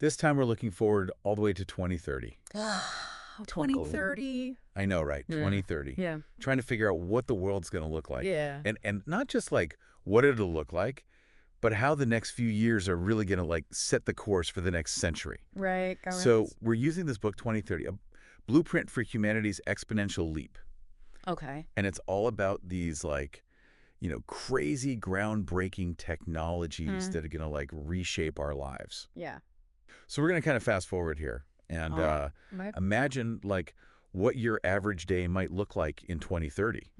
This time we're looking forward all the way to 2030. 2030. I know, right? Yeah. 2030. Yeah. Trying to figure out what the world's going to look like. Yeah. And not just like what it'll look like, but how the next few years are really going to like set the course for the next century. Right. So we're using this book, 2030, a blueprint for humanity's exponential leap. Okay. And it's all about these like, crazy groundbreaking technologies that are going to like reshape our lives. Yeah. So we're going to kind of fast forward here and imagine like what your average day might look like in 2030.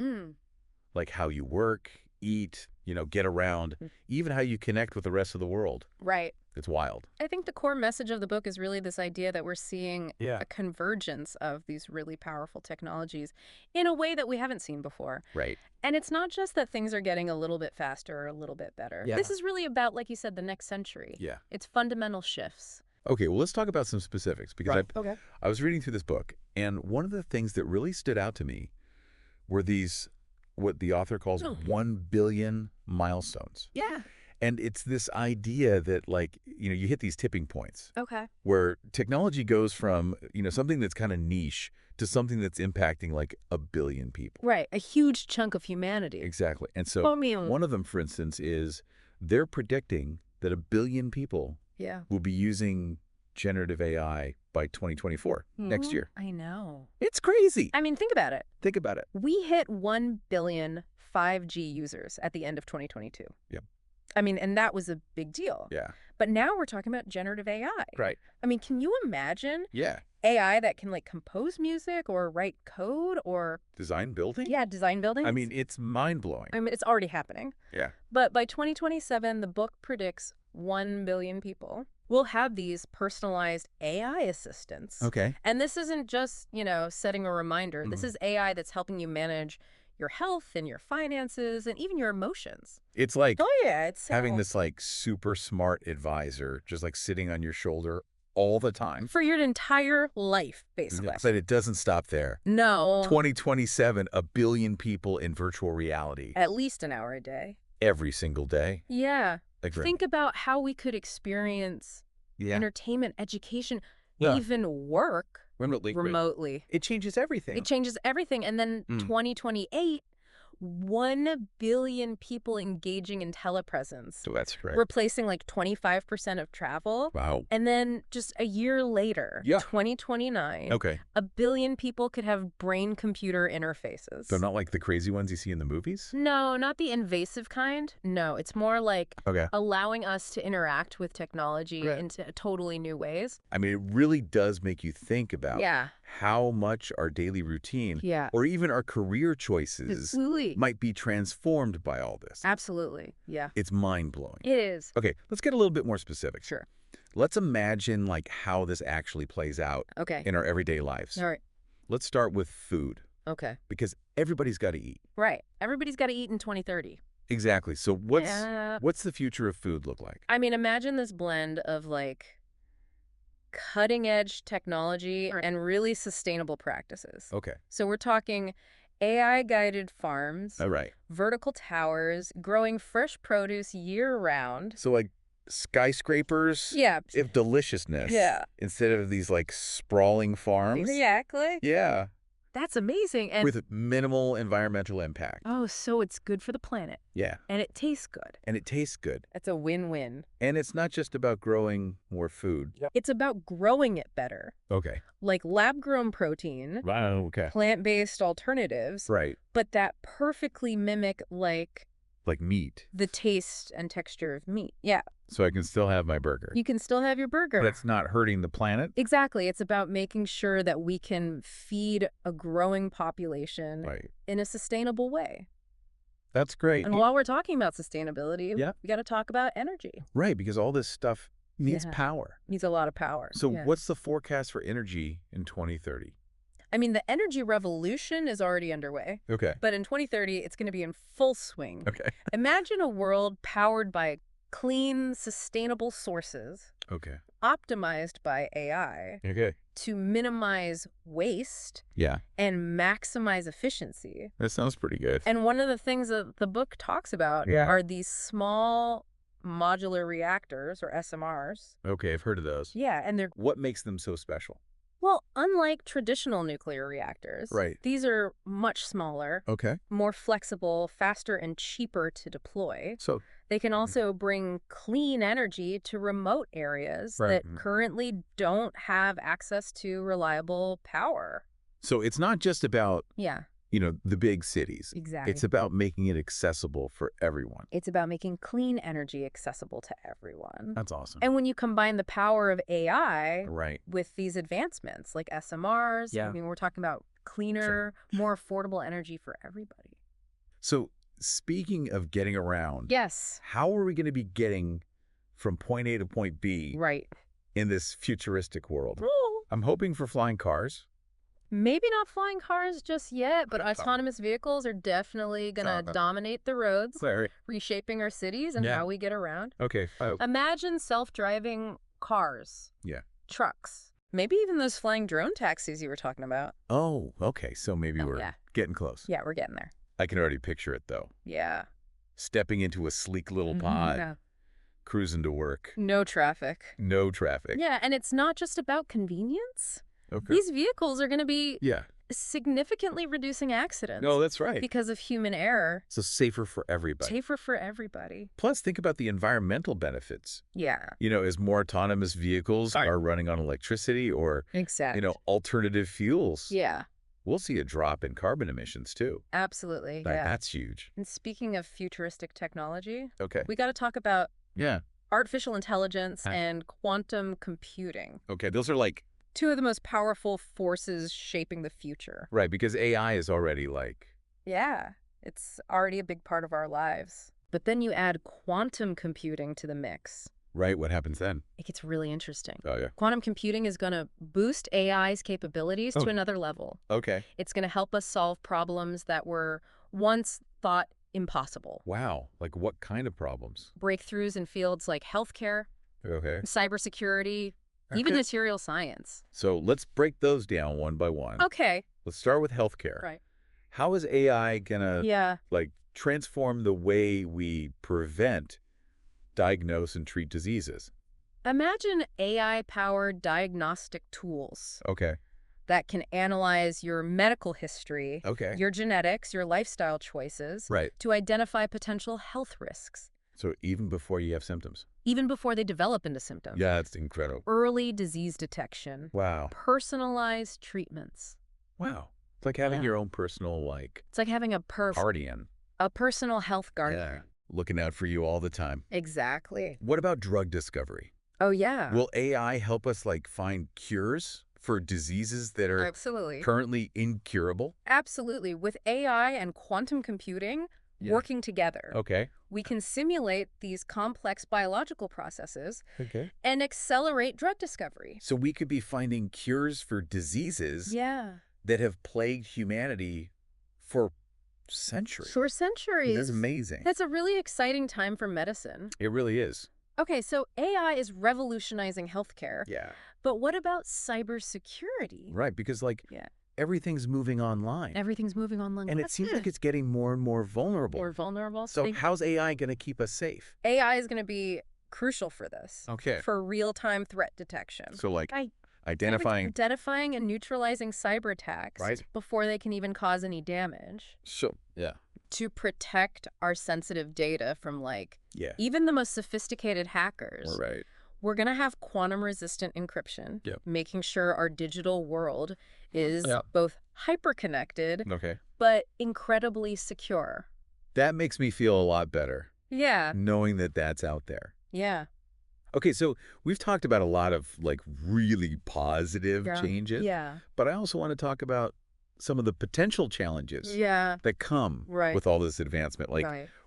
Like how you work, eat, get around, even how you connect with the rest of the world. Right. It's wild. I think the core message of the book is really this idea that we're seeing a convergence of these really powerful technologies in a way that we haven't seen before. Right. And it's not just that things are getting a little bit faster or a little bit better. Yeah. This is really about, like you said, the next century. Yeah. It's fundamental shifts. Okay, well, let's talk about some specifics because I was reading through this book, and one of the things that really stood out to me were these, what the author calls 1 billion milestones. Yeah. And it's this idea that, like, you hit these tipping points. Okay. Where technology goes from, something that's kind of niche to something that's impacting like 1 billion people. Right. A huge chunk of humanity. Exactly. And so one of them, for instance, is they're predicting that 1 billion people will be using generative AI by 2024, next year. I know. It's crazy. I mean, think about it. Think about it. We hit 1 billion 5G users at the end of 2022. Yep. I mean, and that was a big deal. Yeah. But now we're talking about generative AI. Right. I mean, can you imagine Yeah. AI that can like compose music or write code or design building? Yeah, design buildings. I mean, it's mind-blowing. I mean, it's already happening. Yeah. But by 2027, the book predicts 1 billion people will have these personalized AI assistants. Okay. And this isn't just, setting a reminder. This is AI that's helping you manage your health and your finances and even your emotions. It's like it's having this like super smart advisor just like sitting on your shoulder all the time. For your entire life, basically. But it doesn't stop there. No. 2027, 1 billion people in virtual reality. At least an hour a day. Every single day. Yeah. Like, think about how we could experience entertainment, education, even work remotely. It changes everything. It changes everything. And then 2028, 1 billion people engaging in telepresence. So that's right. Replacing like 25% of travel. Wow. And then just a year later, 2029, 1 billion people could have brain-computer interfaces. So not like the crazy ones you see in the movies? No, not the invasive kind. No, it's more like allowing us to interact with technology in totally new ways. I mean, it really does make you think about how much our daily routine or even our career choices might be transformed by all this. Absolutely. Yeah. It's mind-blowing. It is. Okay, let's get a little bit more specific. Sure. Let's imagine like how this actually plays out in our everyday lives. All right. Let's start with food. Okay. Because everybody's got to eat. Right. Everybody's got to eat in 2030. Exactly. So what's the future of food look like? I mean, imagine this blend of like cutting-edge technology and really sustainable practices. Okay. So we're talking AI-guided farms, vertical towers, growing fresh produce year-round. So like skyscrapers of deliciousness instead of these like sprawling farms. Exactly. Yeah. That's amazing. And with minimal environmental impact. Oh, so it's good for the planet. Yeah. And it tastes good. And it tastes good. It's a win-win. And it's not just about growing more food. It's about growing it better. Okay. Like lab-grown protein. Wow, okay. Plant-based alternatives. Right. But that perfectly mimic like meat. The taste and texture of meat. Yeah. So I can still have my burger. You can still have your burger. But it's not hurting the planet? Exactly. It's about making sure that we can feed a growing population in a sustainable way. That's great. And while we're talking about sustainability, we got to talk about energy. Right, because all this stuff needs power. Needs a lot of power. So what's the forecast for energy in 2030? I mean, the energy revolution is already underway. Okay. But in 2030, it's going to be in full swing. Okay. Imagine a world powered by clean, sustainable sources. Okay. Optimized by AI. Okay. To minimize waste. Yeah. And maximize efficiency. That sounds pretty good. And one of the things that the book talks about are these small modular reactors, or SMRs. Okay, I've heard of those. Yeah, and they're, What makes them so special? well, unlike traditional nuclear reactors, Right. these are much smaller, Okay. more flexible, faster, and cheaper to deploy. So, They can also bring clean energy to remote areas right. that currently don't have access to reliable power. So it's not just about, Yeah, the big cities. exactly. It's about making it accessible for everyone. It's about making clean energy accessible to everyone. That's awesome. And when you combine the power of AI Right. with these advancements like SMRs, I mean, we're talking about cleaner, more affordable energy for everybody. So speaking of getting around, Yes. how are we going to be getting from point A to point B Right. in this futuristic world? Ooh. I'm hoping for flying cars. Maybe not flying cars just yet, but autonomous vehicles are definitely going to dominate the roads, reshaping our cities and how we get around. Okay. Imagine self-driving cars. Yeah. Trucks. Maybe even those flying drone taxis you were talking about. Oh, okay. So maybe we're getting close. Yeah, we're getting there. I can already picture it, though. Yeah. Stepping into a sleek little pod, cruising to work. No traffic. No traffic. Yeah, and it's not just about convenience. Okay. These vehicles are going to be Yeah. significantly reducing accidents. No, that's right. Because of human error. So safer for everybody. Safer for everybody. Plus, think about the environmental benefits. Yeah. As more autonomous vehicles are running on electricity or, Exactly. alternative fuels. Yeah. We'll see a drop in carbon emissions, too. Absolutely. Like, yeah. that's huge. And speaking of futuristic technology, Okay. we got to talk about Yeah. artificial intelligence and quantum computing. Okay, those are like... two of the most powerful forces shaping the future. Right, because AI is already Yeah, it's already a big part of our lives. But then you add quantum computing to the mix. Right, what happens then? It gets really interesting. Oh, yeah. Quantum computing is going to boost AI's capabilities to another level. Okay. It's going to help us solve problems that were once thought impossible. Wow, like what kind of problems? Breakthroughs in fields like healthcare, cybersecurity, even material science. So let's break those down one by one. Okay. Let's start with healthcare. Right. How is AI gonna transform the way we prevent, diagnose, and treat diseases? Imagine AI-powered diagnostic tools. Okay. That can analyze your medical history, your genetics, your lifestyle choices, to identify potential health risks. So even before you have symptoms? Even before they develop into symptoms. Yeah, that's incredible. Early disease detection. Wow. Personalized treatments. Wow. It's like having your own personal, it's like having a guardian. A personal health guardian. Yeah. Looking out for you all the time. Exactly. What about drug discovery? Oh, yeah. Will AI help us, find cures for diseases that are currently incurable? Absolutely. With AI and quantum computing working together. Okay. We can simulate these complex biological processes and accelerate drug discovery. So we could be finding cures for diseases that have plagued humanity for centuries. For centuries. That's amazing. That's a really exciting time for medicine. It really is. Okay, so AI is revolutionizing healthcare. Yeah. But what about cybersecurity? Right, because everything's moving online. Everything's moving online. And it seems like it's getting more and more vulnerable. More vulnerable. So how's AI going to keep us safe? AI is going to be crucial for this. Okay. For real-time threat detection. So identifying and neutralizing cyber attacks before they can even cause any damage. So, yeah. To protect our sensitive data from even the most sophisticated hackers. Right. We're going to have quantum-resistant encryption, making sure our digital world is both hyper-connected, but incredibly secure. That makes me feel a lot better. Yeah. Knowing that that's out there. Yeah. Okay, so we've talked about a lot of really positive changes. Yeah. But I also want to talk about some of the potential challenges that come with all this advancement.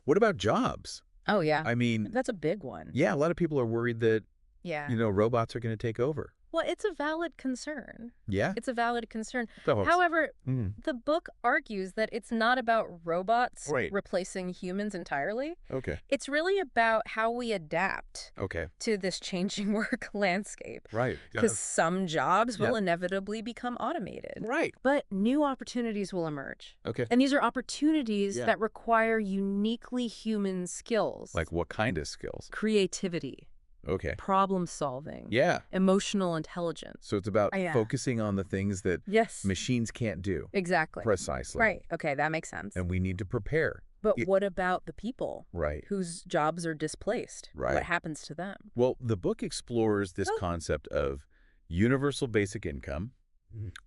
What about jobs? Oh, yeah. I mean, that's a big one. Yeah, a lot of people are worried that robots are going to take over. Well, it's a valid concern. Yeah? It's a valid concern. However, the book argues that it's not about robots replacing humans entirely. Okay. It's really about how we adapt to this changing work landscape. Right. Because some jobs will inevitably become automated. Right. But new opportunities will emerge. Okay. And these are opportunities that require uniquely human skills. Like what kind of skills? Creativity. Okay. Problem solving. Yeah. Emotional intelligence. So it's about focusing on the things that machines can't do. Exactly. Precisely. Right. Okay, that makes sense. And we need to prepare. But what about the people? Right. Whose jobs are displaced? Right. What happens to them? Well, the book explores this concept of universal basic income,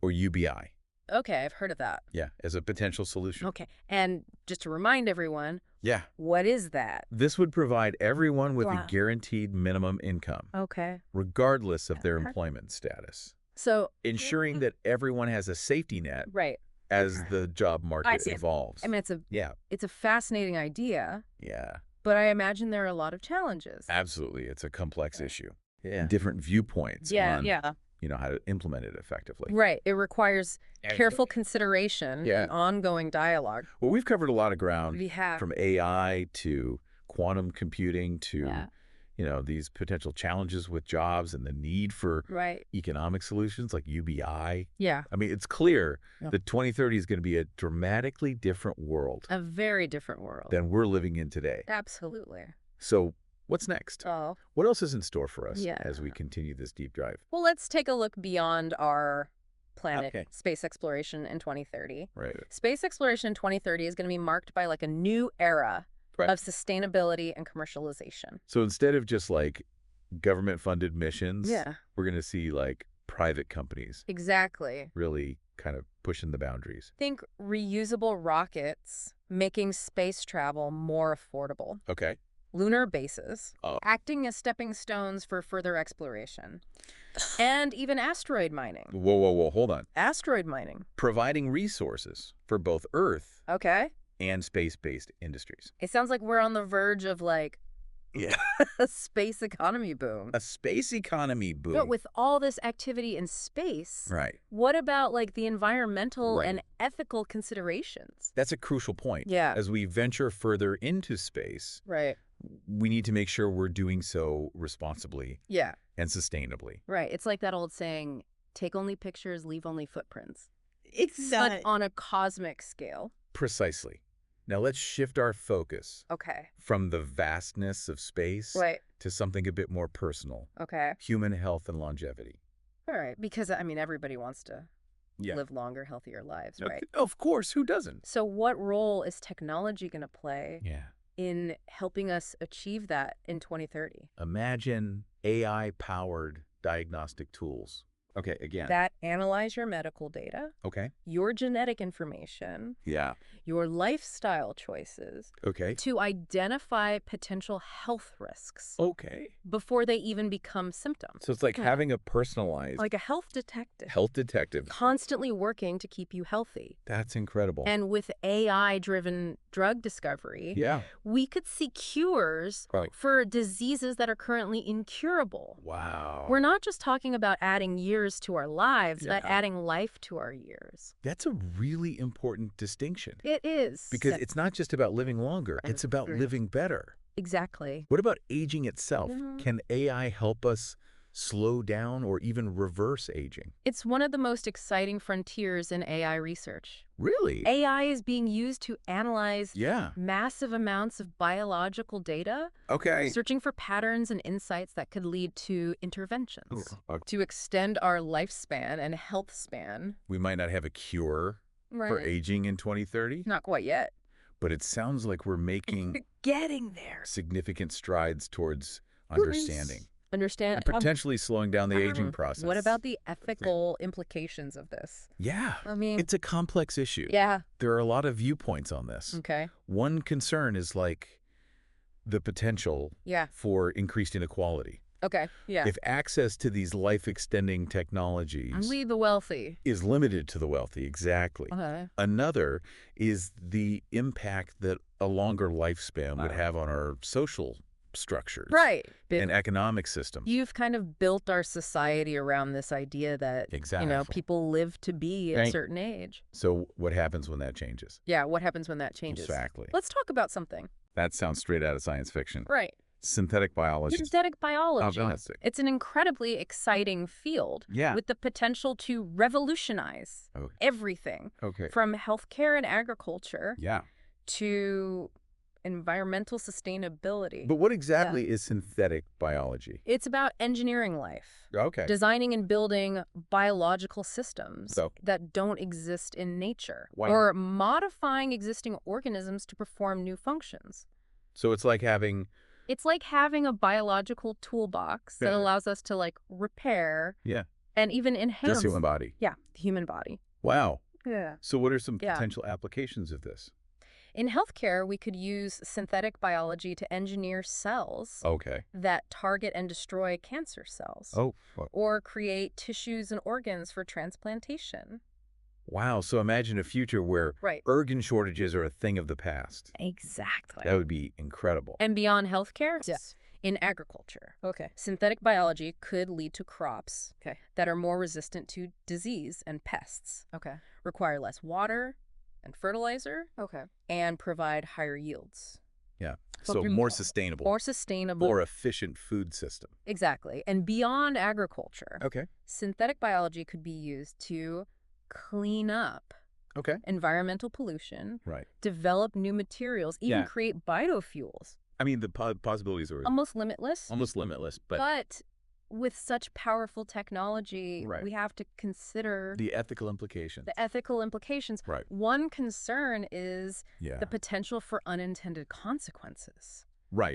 or UBI. Okay, I've heard of that. Yeah, as a potential solution. Okay. And just to remind everyone, yeah, what is that? This would provide everyone with a guaranteed minimum income. Okay. Regardless of their employment status. So ensuring that everyone has a safety net as the job market evolves. I mean, it's a fascinating idea. Yeah. But I imagine there are a lot of challenges. Absolutely. It's a complex issue. Yeah. Different viewpoints on how to implement it effectively. Right. It requires careful consideration and ongoing dialogue. Well, we've covered a lot of ground. We have. From AI to quantum computing to, these potential challenges with jobs and the need for economic solutions like UBI. Yeah. I mean, it's clear that 2030 is going to be a dramatically different world. A very different world. Than we're living in today. Absolutely. So what's next? Oh. What else is in store for us as we continue this deep dive? Well, let's take a look beyond our planet, space exploration in 2030. Right. Space exploration in 2030 is going to be marked by like a new era of sustainability and commercialization. So instead of just like government-funded missions, we're going to see like private companies. Exactly. Really kind of pushing the boundaries. Think reusable rockets making space travel more affordable. Okay. Lunar bases, acting as stepping stones for further exploration, and even asteroid mining. Whoa, hold on. Asteroid mining. Providing resources for both Earth and space-based industries. It sounds like we're on the verge of like a space economy boom. A space economy boom. But with all this activity in space, what about like the environmental and ethical considerations? That's a crucial point. Yeah. As we venture further into space, we need to make sure we're doing so responsibly and sustainably. Right. It's like that old saying, take only pictures, leave only footprints. Exactly. But on a cosmic scale. Precisely. Now let's shift our focus from the vastness of space to something a bit more personal. Human health and longevity. All right. Because, I mean, everybody wants to live longer, healthier lives, right? Of course. Who doesn't? So what role is technology going to play in helping us achieve that in 2030? Imagine AI-powered diagnostic tools. Okay, again. That analyze your medical data. Okay. Your genetic information. Yeah. Your lifestyle choices. Okay. To identify potential health risks. Okay. Before they even become symptoms. So it's like having a personalized... Like a health detective. Health detective. Constantly working to keep you healthy. That's incredible. And with AI-driven drug discovery, we could see cures for diseases that are currently incurable. Wow. We're not just talking about adding years to our lives, but adding life to our years. That's a really important distinction. It is. Because it's not just about living longer, it's about living better. Exactly. What about aging itself? Can AI help us slow down or even reverse aging? It's one of the most exciting frontiers in AI research. Really? AI is being used to analyze massive amounts of biological data, searching for patterns and insights that could lead to interventions to extend our lifespan and health span. We might not have a cure for aging in 2030. Not quite yet. But it sounds like we're making getting there. Significant strides towards understanding. And potentially slowing down the aging process. What about the ethical implications of this? Yeah. I mean, it's a complex issue. Yeah. There are a lot of viewpoints on this. Okay. One concern is like the potential for increased inequality. Okay. Yeah. If access to these life-extending technologies only the wealthy is limited to the wealthy, exactly. Another is the impact that a longer lifespan would have on our social structures. Right. And economic systems. You've kind of built our society around this idea that, people live to be at a certain age. So what happens when that changes? Yeah, what happens when that changes? Exactly. Let's talk about something. That sounds straight out of science fiction. Right. Synthetic biology. Synthetic biology. Oh, fantastic. It's an incredibly exciting field with the potential to revolutionize everything from healthcare and agriculture to environmental sustainability. But what exactly is synthetic biology? It's about engineering life. Designing and building biological systems that don't exist in nature. Or modifying existing organisms to perform new functions. So it's like having... It's like having a biological toolbox that allows us to, repair and even enhance... Just human body. Yeah, the human body. Wow. Yeah. So what are some potential applications of this? In healthcare, we could use synthetic biology to engineer cells that target and destroy cancer cells. Or create tissues and organs for transplantation. Wow. So imagine a future where organ shortages are a thing of the past. Exactly. That would be incredible. And beyond healthcare? In agriculture. Synthetic biology could lead to crops that are more resistant to disease and pests. Require less water and fertilizer. And provide higher yields. Yeah. So more sustainable. More sustainable. More efficient food system. Exactly. And beyond agriculture. Synthetic biology could be used to clean up environmental pollution, develop new materials, even create biofuels. I mean, the possibilities are almost limitless. Almost limitless, but with such powerful technology, we have to consider the ethical implications. The ethical implications. One concern is the potential for unintended consequences.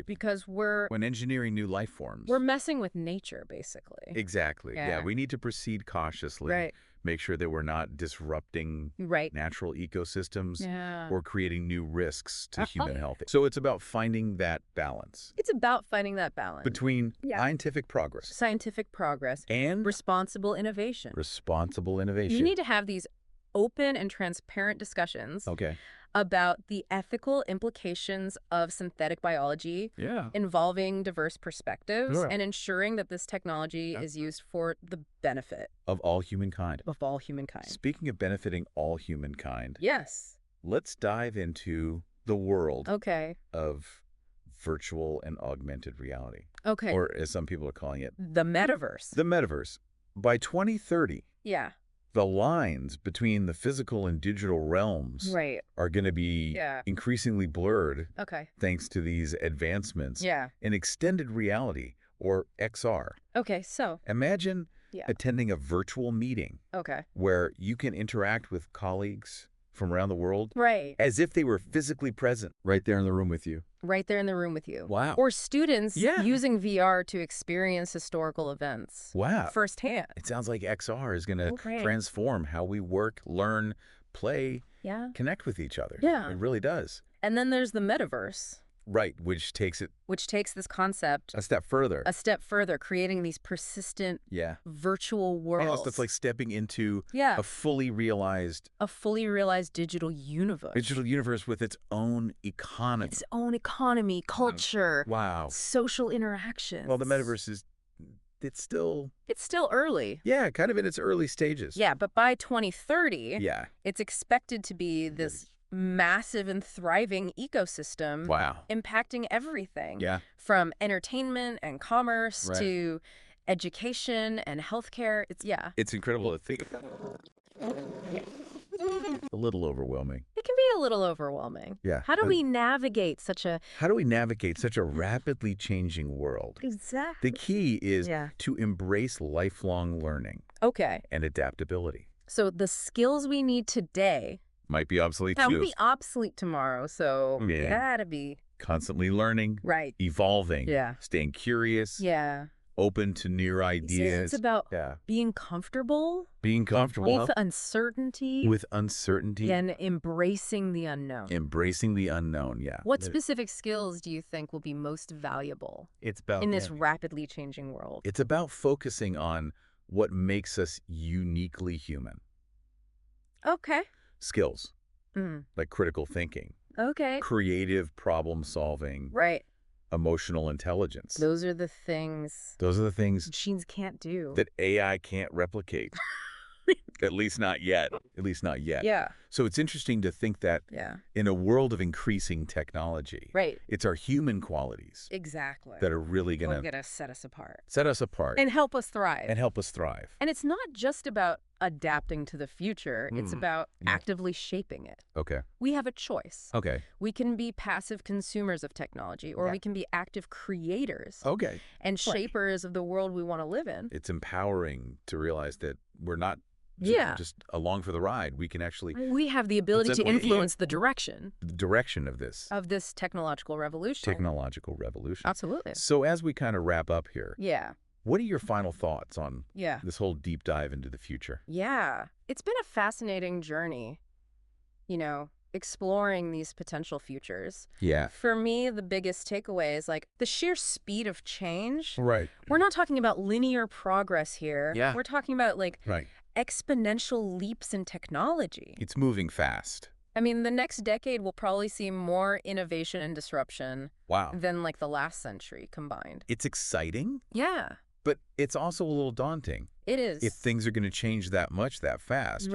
Because when engineering new life forms, we're messing with nature, basically. Exactly. Yeah. We need to proceed cautiously. Make sure that we're not disrupting natural ecosystems or creating new risks to human health. So it's about finding that balance. It's about finding that balance. Between scientific progress. And responsible innovation. Responsible innovation. You need to have these open and transparent discussions about the ethical implications of synthetic biology involving diverse perspectives and ensuring that this technology is used for the benefit of all humankind. Speaking of benefiting all humankind. Yes. Let's dive into the world of virtual and augmented reality. Or as some people are calling it, the metaverse. The metaverse. By 2030. The lines between the physical and digital realms are going to be increasingly blurred thanks to these advancements in extended reality, or XR. So imagine attending a virtual meeting where you can interact with colleagues from around the world as if they were physically present right there in the room with you. Wow. Or students using VR to experience historical events firsthand. It sounds like XR is going to transform how we work, learn, play, connect with each other. It really does. And then there's the metaverse. Which takes this concept a step further, creating these persistent virtual worlds. That's like stepping into a fully realized digital universe. With its own economy. Culture. Social interactions. Well, the metaverse it's still early. Yeah, kind of in its early stages. Yeah, but by 2030, it's expected to be this massive and thriving ecosystem impacting everything from entertainment and commerce to education and healthcare. It's incredible to think about. A little overwhelming. It can be a little overwhelming. How do we navigate such a rapidly changing world? Exactly. The key is to embrace lifelong learning and adaptability. So the skills we need today might be obsolete too. Will be obsolete tomorrow, so you gotta be constantly learning, evolving, staying curious, open to new ideas. It's about being comfortable with uncertainty, and embracing the unknown. What specific skills do you think will be most valuable in this rapidly changing world? It's about focusing on what makes us uniquely human. Skills like critical thinking, creative problem solving, emotional intelligence. Those are the things machines can't do. That AI can't replicate. At least not yet. At least not yet. Yeah. So it's interesting to think that in a world of increasing technology, it's our human qualities that are really going to set us apart. Set us apart. And help us thrive. And it's not just about adapting to the future. It's about actively shaping it. Okay. We have a choice. Okay. We can be passive consumers of technology, or we can be active creators. Okay. And shapers of the world we want to live in. It's empowering to realize that we're not just along for the ride. We can actually... We have the ability to influence the direction. The direction of this. Of this technological revolution. Absolutely. So as we kind of wrap up here. Yeah. What are your final thoughts on this whole deep dive into the future? Yeah. It's been a fascinating journey, exploring these potential futures. Yeah. For me, the biggest takeaway is like the sheer speed of change. Right. We're not talking about linear progress here. Yeah. We're talking about exponential leaps in technology. It's moving fast. I mean, the next decade will probably see more innovation and disruption than like the last century combined. It's exciting. Yeah. But it's also a little daunting. It is. If things are going to change that much that fast,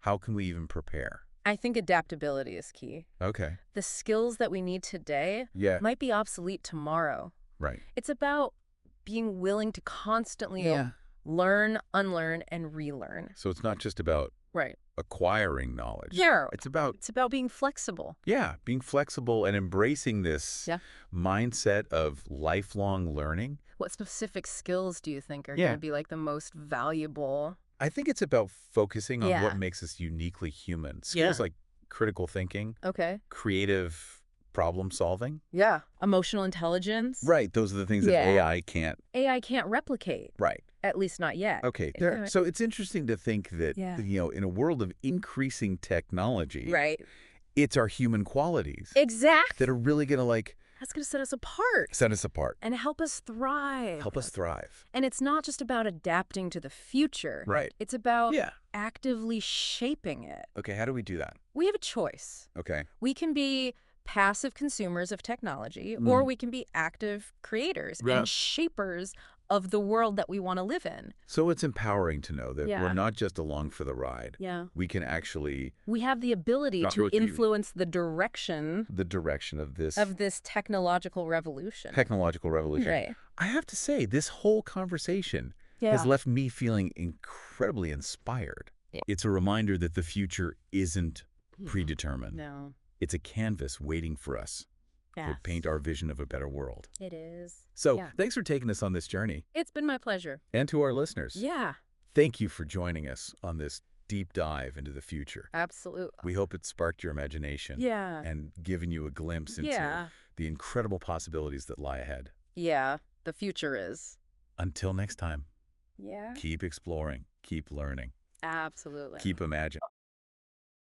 how can we even prepare? I think adaptability is key. Okay. The skills that we need today might be obsolete tomorrow. Right. It's about being willing to constantly learn, unlearn, and relearn. So it's not just about acquiring knowledge. Yeah. It's about being flexible. Yeah, being flexible and embracing this mindset of lifelong learning. What specific skills do you think are going to be like the most valuable? I think it's about focusing on what makes us uniquely human. Skills like critical thinking, creative problem solving. Yeah. Emotional intelligence. Right. Those are the things that AI can't replicate. Right. At least not yet. Okay. So it's interesting to think that, in a world of increasing technology, it's our human qualities. Exactly. That are really going to that's going to set us apart. Set us apart. And help us thrive. Help us thrive. And it's not just about adapting to the future. Right. It's about actively shaping it. Okay. How do we do that? We have a choice. Okay. We can be passive consumers of technology, or we can be active creators and shapers of the world that we want to live in. So it's empowering to know that we're not just along for the ride. Yeah. We can actually... We have the ability to influence the direction... of this... Of this technological revolution. Right. I have to say, this whole conversation has left me feeling incredibly inspired. Yeah. It's a reminder that the future isn't predetermined. No. It's a canvas waiting for us. To paint our vision of a better world. It is. So thanks for taking us on this journey. It's been my pleasure. And to our listeners. Yeah. Thank you for joining us on this deep dive into the future. Absolutely. We hope it sparked your imagination. Yeah. And given you a glimpse into the incredible possibilities that lie ahead. Yeah. The future is. Until next time. Yeah. Keep exploring. Keep learning. Absolutely. Keep imagining.